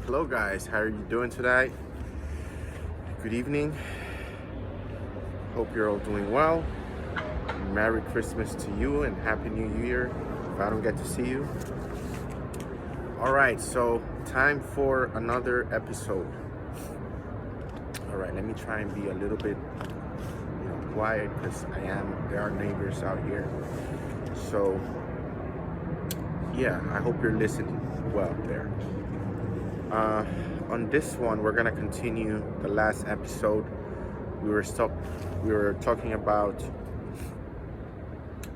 Hello guys, how are you doing today? Good evening. Hope you're all doing well. Merry Christmas to you and Happy New Year if I don't get to see you. Alright, so time for another episode. Alright, let me try and be a little bit quiet because there are neighbors out here. So yeah, I hope you're listening well there. On this one, we're gonna continue the last episode. We were talking about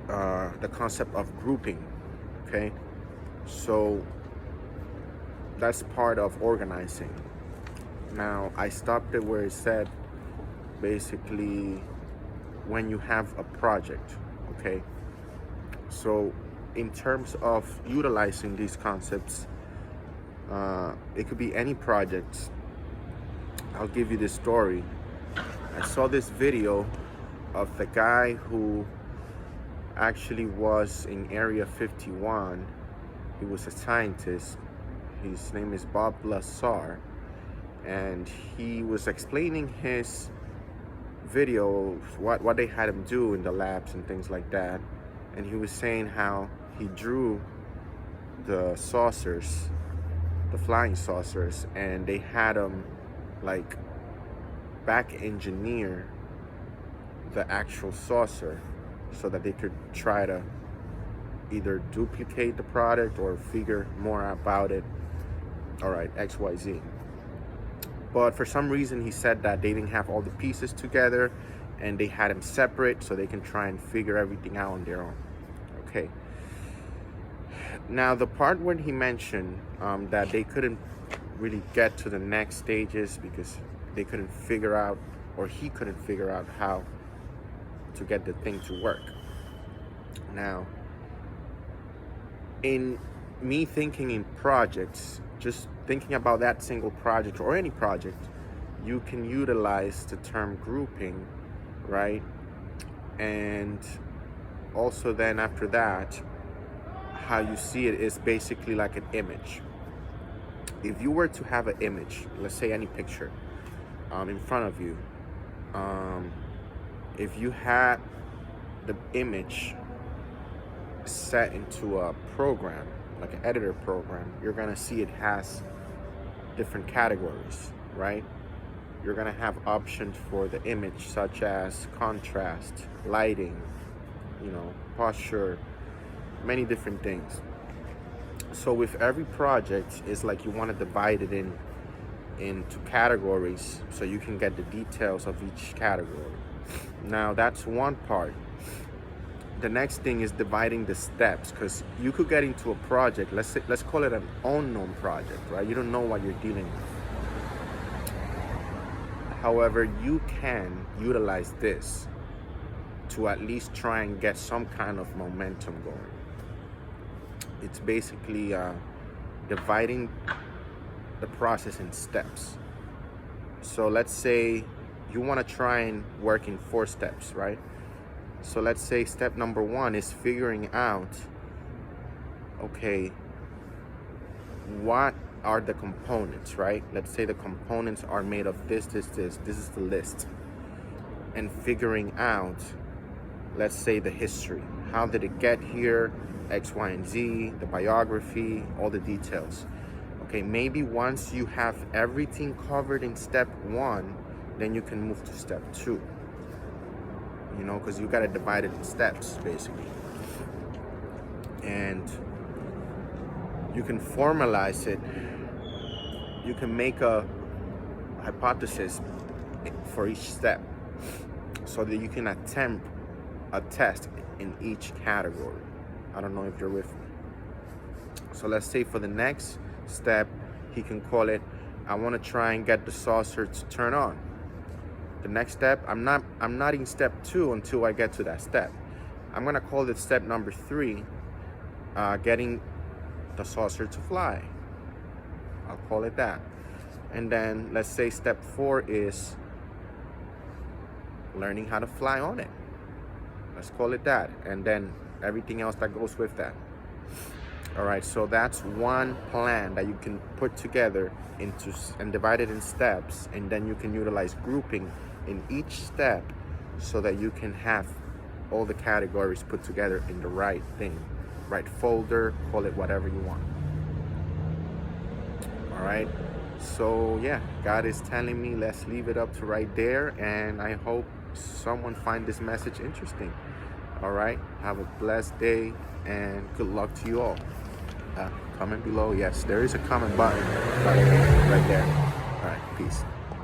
the concept of grouping. Okay, so that's part of organizing. Now I stopped it where it said basically when you have a project. Okay, so in terms of utilizing these concepts, it could be any project. I'll give you this story. I saw this video of the guy who actually was in Area 51. He was a scientist. His name is Bob Lazar, and he was explaining his video, what they had him do in the labs and things like that. And he was saying how he drew the saucers, the flying saucers, and they had him like back engineer the actual saucer so that they could try to either duplicate the product or figure more about it. All right, XYZ. But for some reason he said that they didn't have all the pieces together and they had them separate so they can try and figure everything out on their own. Okay. Now the part when he mentioned that they couldn't really get to the next stages because they couldn't figure out, or he couldn't figure out how to get the thing to work. Now, in me thinking in projects, just thinking about that single project or any project, you can utilize the term grouping, right? And also then after that, how you see it is basically like an image. If you were to have an image, let's say any picture, in front of you, if you had the image set into a program, like an editor program, you're gonna see it has different categories, right? You're gonna have options for the image such as contrast, lighting, posture, many different things. So with every project, it's like you want to divide it into categories so you can get the details of each category. Now that's one part. The next thing is dividing the steps, because you could get into a project, let's call it an unknown project, right? You don't know what you're dealing with. However, you can utilize this to at least try and get some kind of momentum going. It's basically dividing the process in steps. So let's say you want to try and work in 4 steps, right? So let's say step number 1 is figuring out, okay, what are the components, right? Let's say the components are made of this is the list. And figuring out, let's say, the history. How did it get here? X, Y, and Z, the biography, all the details. Okay, maybe once you have everything covered in step 1, then you can move to step 2. Because you got to divide it in steps, basically. And you can formalize it. You can make a hypothesis for each step so that you can attempt a test in each category. I don't know if you're with me. So let's say for the next step, he can call it, I want to try and get the saucer to turn on. The next step, I'm not in step 2 until I get to that step. I'm gonna call it step number 3, getting the saucer to fly. I'll call it that. And then let's say step 4 is learning how to fly on it. Let's call it that. And then everything else that goes with that. All right, so that's one plan that you can put together into and divide it in steps, and then you can utilize grouping in each step so that you can have all the categories put together in the right thing, right folder, call it whatever you want. All right, so yeah, God is telling me let's leave it up to right there, and I hope someone find this message interesting. All right, have a blessed day and good luck to you all. Comment below. Yes, there is a comment button, by the way, right there. All right, peace.